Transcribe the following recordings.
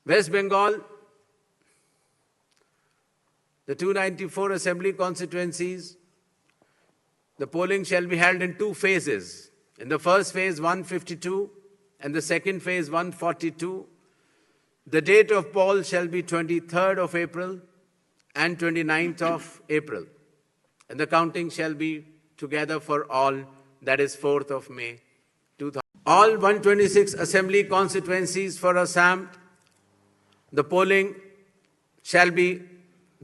West Bengal, the 294 assembly constituencies, the polling shall be held in two phases. In the first phase, 152, and the second phase, 142. The date of poll shall be 23rd of April and 29th of April. And the counting shall be together for all, that is 4th of May 2000. All 126 assembly constituencies for Assam, the polling shall be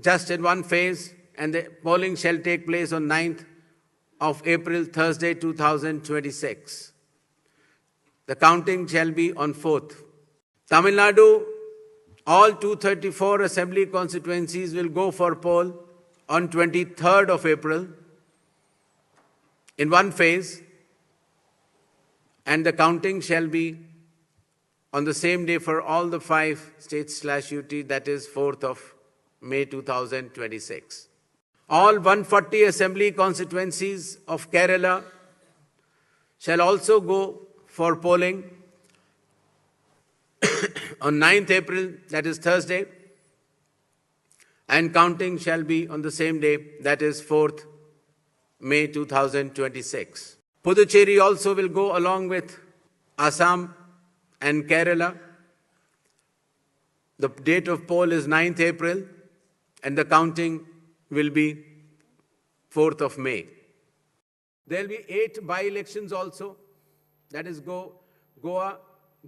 just in one phase, and the polling shall take place on 9th of April, Thursday, 2026. The counting shall be on 4th. Tamil Nadu, all 234 assembly constituencies will go for poll on 23rd of April in one phase, and the counting shall be on the same day for all the 5 states/UT, that is 4th of May 2026. All 140 assembly constituencies of Kerala shall also go for polling on 9th April, that is Thursday, and counting shall be on the same day, that is 4th May 2026. Puducherry also will go along with Assam and Kerala. The date of poll is 9th April, and the counting will be 4th of May. There will be 8 by-elections also, that is Goa,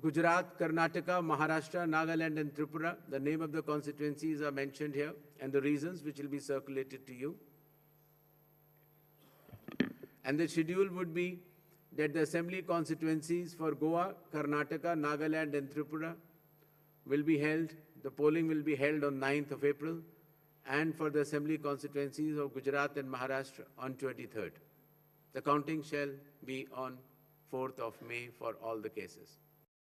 Gujarat, Karnataka, Maharashtra, Nagaland and Tripura. The name of the constituencies are mentioned here and the reasons, which will be circulated to you. And the schedule would be that the assembly constituencies for Goa, Karnataka, Nagaland and Tripura will be held, the polling will be held on 9th of April, and for the assembly constituencies of Gujarat and Maharashtra on 23rd. The counting shall be on 4th of May for all the cases.